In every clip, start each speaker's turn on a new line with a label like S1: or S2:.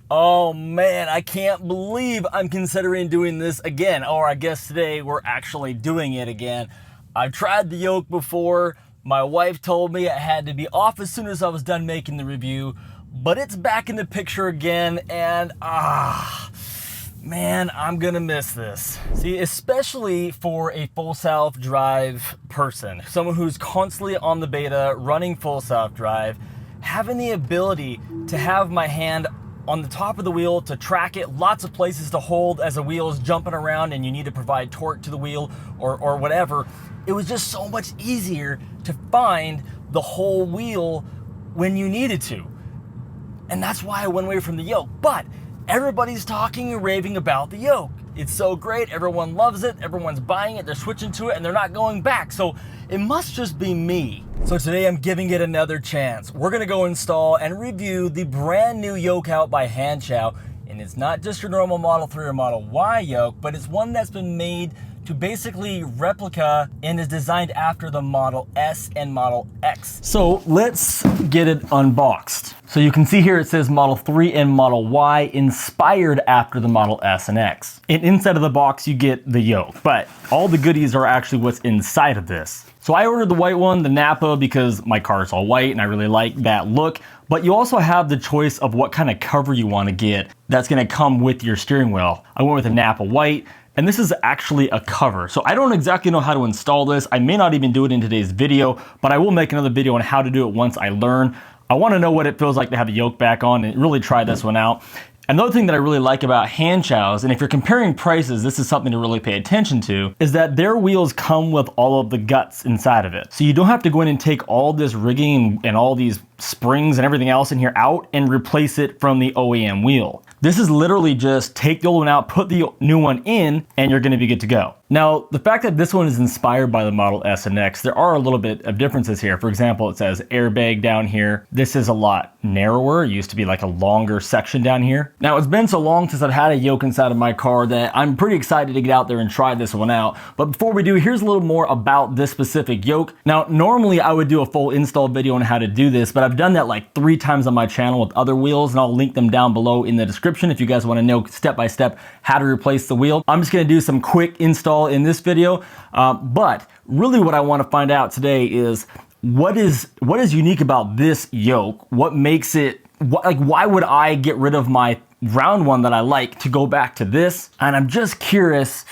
S1: Oh man, I can't believe I'm considering doing this again. Or I guess today we're actually doing it again. I've tried the Yoke before. My wife told me I had to be off as soon as I was done making the review, but it's back in the picture again, and man, I'm gonna miss this. See, especially for a full self-drive person, someone who's constantly on the beta, running full self-drive, having the ability to have my hand on the top of the wheel to track it, lots of places to hold as the wheel is jumping around and you need to provide torque to the wheel or whatever. It was just so much easier to find the whole wheel when you needed to. And that's why I went away from the Yoke. But everybody's talking and raving about the Yoke. It's so great, everyone loves it, everyone's buying it, they're switching to it, and they're not going back. So it must just be me. So today I'm giving it another chance. We're gonna go install and review the brand new Yoke out by Hanchow. And it's not just your normal Model 3 or Model Y Yoke, but it's one that's been made to basically replica and is designed after the Model S and Model X. So let's get it unboxed. So you can see here it says Model 3 and Model Y inspired after the Model S and X. And inside of the box you get the Yoke, but all the goodies are actually what's inside of this. So I ordered the white one, the Napa, because my car is all white and I really like that look. But you also have the choice of what kind of cover you want to get that's going to come with your steering wheel. I went with a Napa white. And this is actually a cover. So I don't exactly know how to install this. I may not even do it in today's video, but I will make another video on how to do it once I learn. I wanna know what it feels like to have the Yoke back on and really try this one out. Another thing that I really like about Hanchow's, and if you're comparing prices, this is something to really pay attention to, is that their wheels come with all of the guts inside of it. So you don't have to go in and take all this rigging and all these springs and everything else in here out and replace it from the OEM wheel. This is literally just take the old one out, put the new one in, and you're gonna be good to go. Now, the fact that this one is inspired by the Model S and X, there are a little bit of differences here. For example, it says airbag down here. This is a lot narrower. It used to be like a longer section down here. Now, it's been so long since I've had a Yoke inside of my car that I'm pretty excited to get out there and try this one out. But before we do, here's a little more about this specific Yoke. Now, normally I would do a full install video on how to do this, but I've done that like 3 times on my channel with other wheels, and I'll link them down below in the description if you guys want to know step by step how to replace the wheel. I'm just going to do some quick install in this video, but really what I want to find out today is what is unique about this Yoke. What makes it, why would I get rid of my round one that I like to go back to this? And I'm just curious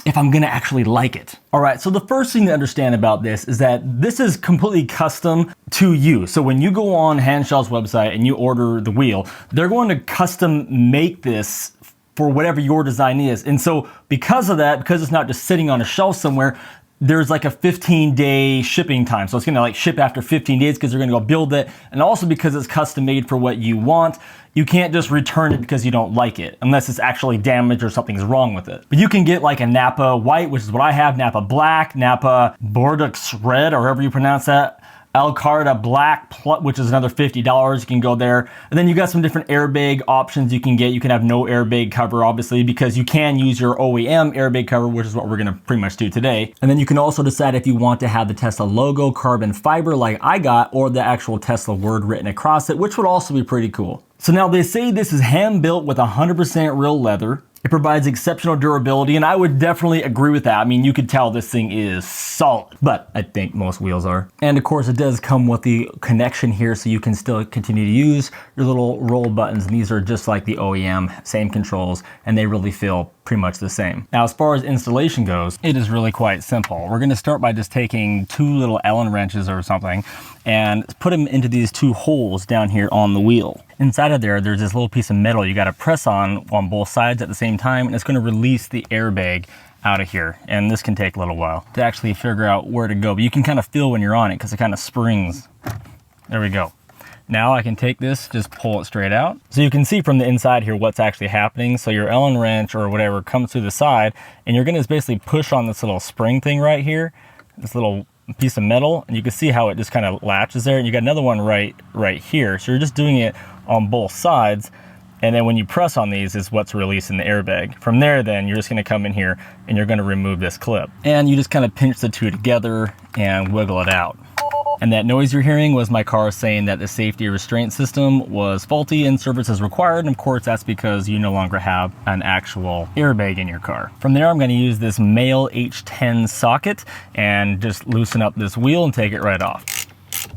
S1: if I'm gonna actually like it. All right, so the first thing to understand about this is that this is completely custom to you. So when you go on Hanchow's website and you order the wheel, they're going to custom make this for whatever your design is. And so because of that, because it's not just sitting on a shelf somewhere, there's like a 15-day shipping time. So it's gonna like ship after 15 days because they're gonna go build it. And also because it's custom made for what you want, you can't just return it because you don't like it, unless it's actually damaged or something's wrong with it. But you can get like a Napa white, which is what I have, Napa black, Napa Bordeaux red, or however you pronounce that, Alcarta black, which is another $50. You can go there. And then you got some different airbag options you can get. You can have no airbag cover, obviously, because you can use your OEM airbag cover, which is what we're gonna pretty much do today. And then you can also decide if you want to have the Tesla logo, carbon fiber like I got, or the actual Tesla word written across it, which would also be pretty cool. So now they say this is hand built with 100% real leather. It provides exceptional durability, and I would definitely agree with that. I mean, you could tell this thing is solid, but I think most wheels are. And of course, it does come with the connection here, so you can still continue to use your little roll buttons, and these are just like the OEM, same controls, and they really feel pretty much the same. Now, as far as installation goes, it is really quite simple. We're gonna start by just taking 2 little Allen wrenches or something and put them into these 2 holes down here on the wheel. Inside of there, there's this little piece of metal you gotta press on both sides at the same time, and it's gonna release the airbag out of here. And this can take a little while to actually figure out where to go, but you can kind of feel when you're on it because it kind of springs. There we go. Now I can take this, just pull it straight out. So you can see from the inside here what's actually happening. So your Allen wrench or whatever comes through the side, and you're gonna basically push on this little spring thing right here, this little piece of metal, and you can see how it just kind of latches there. And you got another one right here. So you're just doing it on both sides. And then when you press on these is what's releasing the airbag. From there, then you're just gonna come in here and you're gonna remove this clip. And you just kind of pinch the 2 together and wiggle it out. And that noise you're hearing was my car saying that the safety restraint system was faulty and service is required. And of course, that's because you no longer have an actual airbag in your car. From there, I'm going to use this male H10 socket and just loosen up this wheel and take it right off.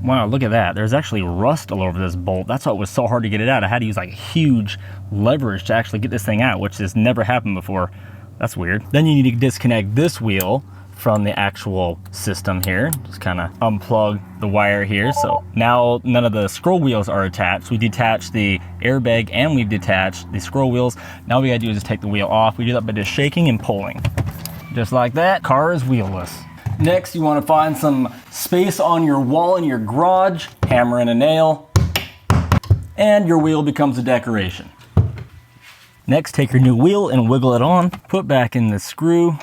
S1: Wow, look at that. There's actually rust all over this bolt. That's why it was so hard to get it out. I had to use like huge leverage to actually get this thing out, which has never happened before. That's weird. Then you need to disconnect this wheel from the actual system here. Just kind of unplug the wire here. So now none of the scroll wheels are attached. We detached the airbag and we've detached the scroll wheels. Now we gotta do is just take the wheel off. We do that by just shaking and pulling. Just like that, car is wheelless. Next, you want to find some space on your wall in your garage, hammer in a nail, and your wheel becomes a decoration. Next, take your new wheel and wiggle it on, put back in the screw.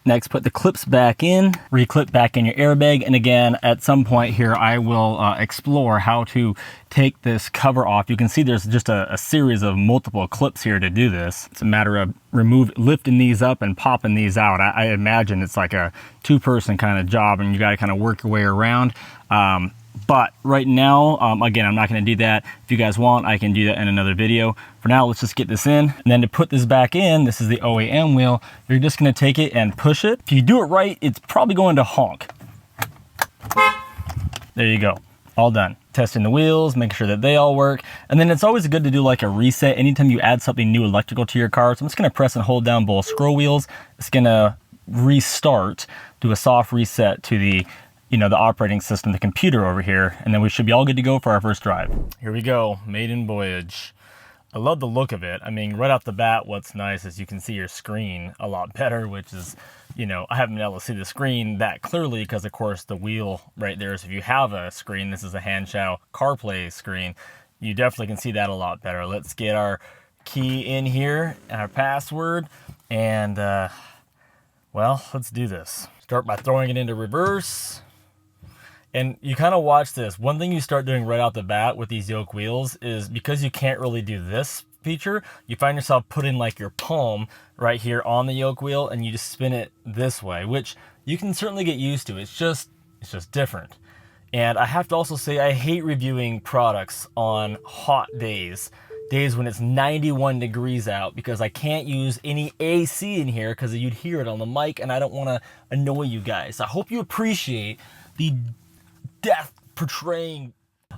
S1: Next, put the clips back in, reclip back in your airbag, and again, at some point here, I will explore how to take this cover off. You can see there's just a series of multiple clips here to do this. It's a matter of lifting these up and popping these out. I imagine it's like a two-person kind of job, and you got to kind of work your way around. But right now, again, I'm not going to do that. If you guys want, I can do that in another video. For now, let's just get this in. And then to put this back in, this is the OEM wheel. You're just going to take it and push it. If you do it right, it's probably going to honk. There you go. All done. Testing the wheels, making sure that they all work. And then it's always good to do like a reset anytime you add something new electrical to your car. So I'm just going to press and hold down both scroll wheels. It's going to restart, do a soft reset to the the operating system, the computer over here, and then we should be all good to go for our first drive. Here we go, maiden voyage. I love the look of it. I mean, right off the bat, what's nice is you can see your screen a lot better, which is, I haven't been able to see the screen that clearly because, of course, the wheel right there. So if you have a screen, this is a Hanshou CarPlay screen, you definitely can see that a lot better. Let's get our key in here, our password, and, well, let's do this. Start by throwing it into reverse. And you kind of watch this. One thing you start doing right out the bat with these Yoke wheels is because you can't really do this feature, you find yourself putting like your palm right here on the Yoke wheel and you just spin it this way, which you can certainly get used to. It's just different. And I have to also say I hate reviewing products on hot days when it's 91 degrees out because I can't use any AC in here because you'd hear it on the mic and I don't want to annoy you guys. I hope you appreciate the death portraying.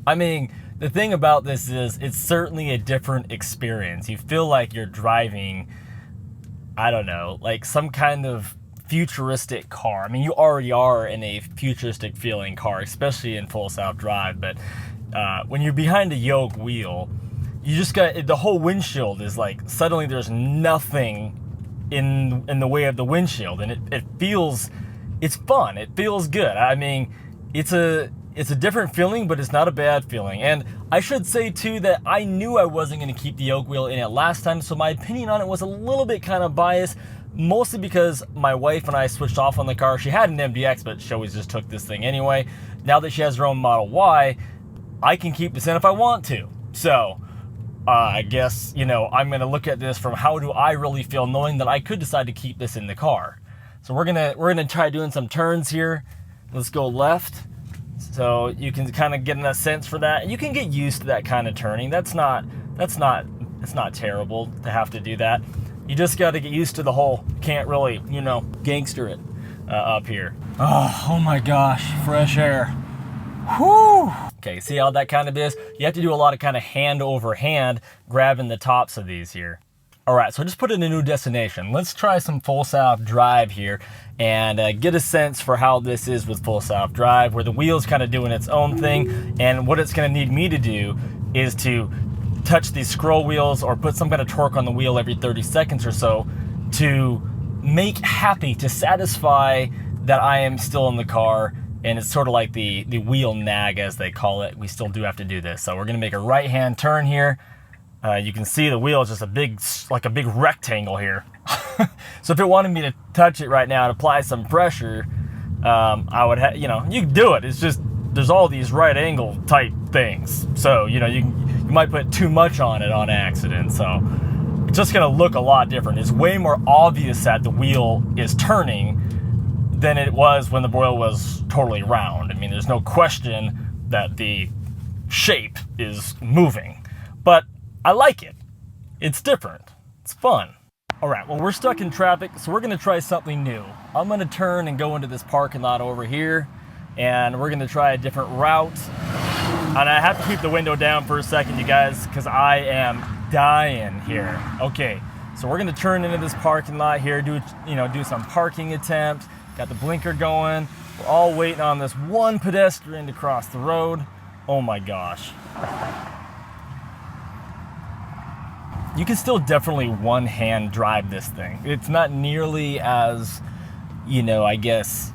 S1: I mean, the thing about this is it's certainly a different experience. You feel like you're driving, I don't know, like some kind of futuristic car. I mean, you already are in a futuristic feeling car, especially in full self-drive, but when you're behind a Yoke wheel, you just got, the whole windshield is like, suddenly there's nothing in the way of the windshield, and it feels, it's fun, it feels good. I mean, it's a different feeling, but it's not a bad feeling. And I should say too that I knew I wasn't going to keep the Yoke wheel in it last time, so my opinion on it was a little bit kind of biased, mostly because my wife and I switched off on the car. She had an MDX, but she always just took this thing anyway. Now that she has her own Model Y, I can keep this in if I want to. So I guess, I'm going to look at this from how do I really feel knowing that I could decide to keep this in the car. So we're gonna try doing some turns here. Let's go left. So you can kind of get in a sense for that. You can get used to that kind of turning. It's not terrible to have to do that. You just got to get used to the whole, can't really, gangster it up here. Oh my gosh, fresh air. Whew. Okay, see how that kind of is? You have to do a lot of kind of hand over hand grabbing the tops of these here. All right, so I just put in a new destination. Let's try some full self-drive here and get a sense for how this is with full self-drive, where the wheel's kind of doing its own thing, and what it's going to need me to do is to touch these scroll wheels or put some kind of torque on the wheel every 30 seconds or so to make happy, to satisfy that I am still in the car, and it's sort of like the wheel nag, as they call it. We still do have to do this. So we're going to make a right-hand turn here. You can see the wheel is just a big rectangle here. So if it wanted me to touch it right now and apply some pressure, I would have, you can do it. It's just, there's all these right angle type things. So, you might put too much on it on accident. So it's just going to look a lot different. It's way more obvious that the wheel is turning than it was when the wheel was totally round. I mean, there's no question that the shape is moving, but I like it. It's different. It's fun. All right, well, we're stuck in traffic, so we're gonna try something new. I'm gonna turn and go into this parking lot over here, and we're gonna try a different route. And I have to keep the window down for a second, you guys, because I am dying here. Okay, so we're gonna turn into this parking lot here, do some parking attempt. Got the blinker going. We're all waiting on this one pedestrian to cross the road. Oh my gosh. You can still definitely one-hand drive this thing. It's not nearly as, I guess,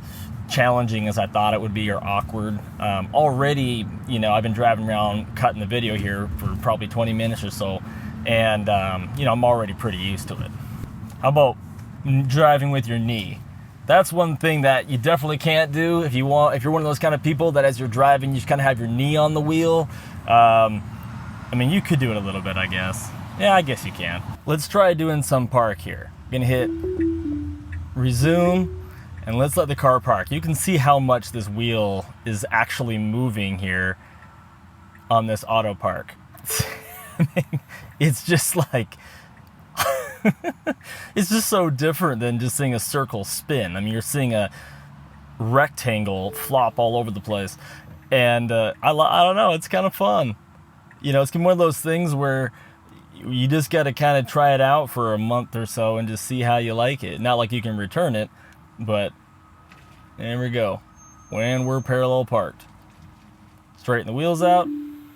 S1: challenging as I thought it would be, or awkward. Already, I've been driving around cutting the video here for probably 20 minutes or so, and, I'm already pretty used to it. How about driving with your knee? That's one thing that you definitely can't do if you're one of those kind of people that as you're driving, you just kind of have your knee on the wheel. I mean, you could do it a little bit, I guess. Yeah, I guess you can. Let's try doing some park here. I'm gonna hit resume, and let's let the car park. You can see how much this wheel is actually moving here on this auto park. I mean, it's just like, it's just so different than just seeing a circle spin. I mean, you're seeing a rectangle flop all over the place. And I don't know, it's kind of fun. It's one of those things where you just got to kind of try it out for a month or so and just see how you like it. Not like you can return it, but there we go. When we're parallel parked. Straighten the wheels out.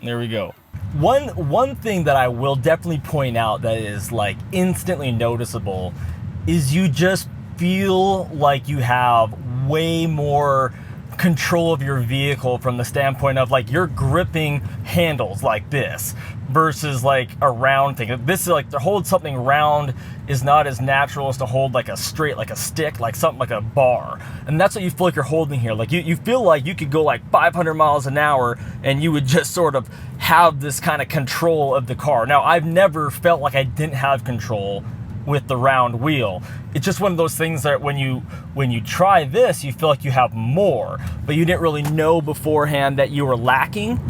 S1: There we go. One thing that I will definitely point out that is like instantly noticeable is you just feel like you have way more control of your vehicle from the standpoint of like you're gripping handles like this versus like a round thing. This is like to hold something round is not as natural as to hold like a straight, like a stick, like something like a bar. And that's what you feel like you're holding here. Like you feel like you could go like 500 miles an hour and you would just sort of have this kind of control of the car. Now, I've never felt like I didn't have control with the round wheel. It's just one of those things that when you try this, you feel like you have more, but you didn't really know beforehand that you were lacking.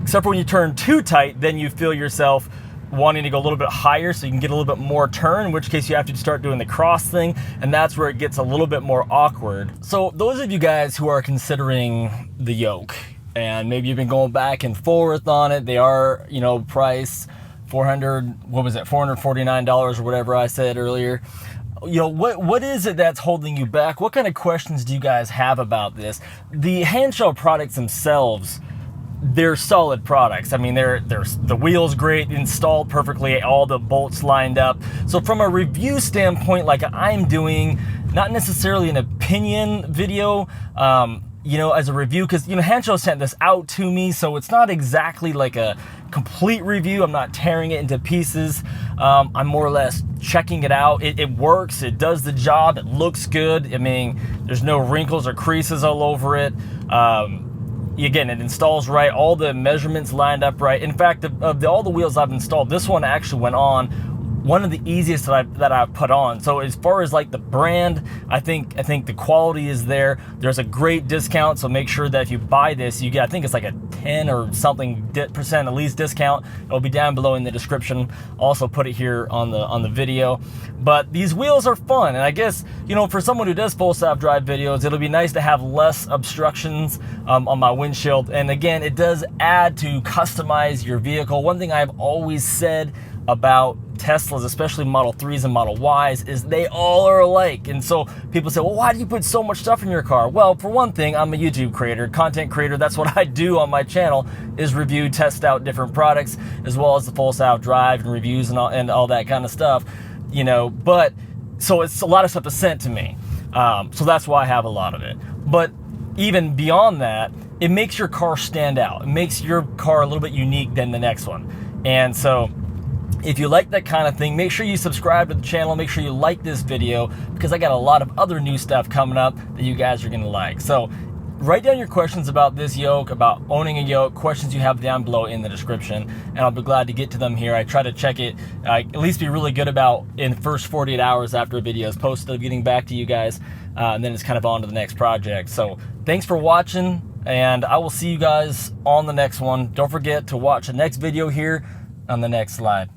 S1: Except for when you turn too tight, then you feel yourself wanting to go a little bit higher so you can get a little bit more turn, in which case you have to start doing the cross thing, and that's where it gets a little bit more awkward. So those of you guys who are considering the Yoke, and maybe you've been going back and forth on it, they are, priced $449 or whatever I said earlier. What is it that's holding you back? What kind of questions do you guys have about this? The handshell products themselves, they're solid products. I mean, the wheel's great, installed perfectly, all the bolts lined up. So from a review standpoint, like I'm doing, not necessarily an opinion video, as a review, because Hancho sent this out to me, so it's not exactly like a complete review. I'm not tearing it into pieces. I'm more or less checking it out. It works, it does the job, it looks good. I mean, there's no wrinkles or creases all over it. Again, it installs right, all the measurements lined up right. In fact, of all the wheels I've installed, this one actually went on one of the easiest that I've put on. So as far as like the brand, I think the quality is there. There's a great discount, so make sure that if you buy this, you get, I think it's like a 10 or something percent at least discount. It'll be down below in the description. Also put it here on the video. But these wheels are fun, and I guess for someone who does full self-drive videos, it'll be nice to have less obstructions on my windshield. And again, it does add to customize your vehicle. One thing I've always said about Teslas, especially Model 3s and Model Ys, is they all are alike. And so people say, well, why do you put so much stuff in your car? Well, for one thing, I'm a YouTube creator, content creator. That's what I do on my channel, is review, test out different products, as well as the full self-drive and reviews and all that kind of stuff, but so it's a lot of stuff is sent to me. So that's why I have a lot of it. But even beyond that, it makes your car stand out. It makes your car a little bit unique than the next one. And so if you like that kind of thing, make sure you subscribe to the channel. Make sure you like this video, because I got a lot of other new stuff coming up that you guys are gonna like. So write down your questions about this yoke, about owning a yoke, questions you have down below in the description, and I'll be glad to get to them here. I try to check it, at least be really good about in the first 48 hours after a video is posted of getting back to you guys, and then it's kind of on to the next project. So thanks for watching, and I will see you guys on the next one. Don't forget to watch the next video here on the next slide.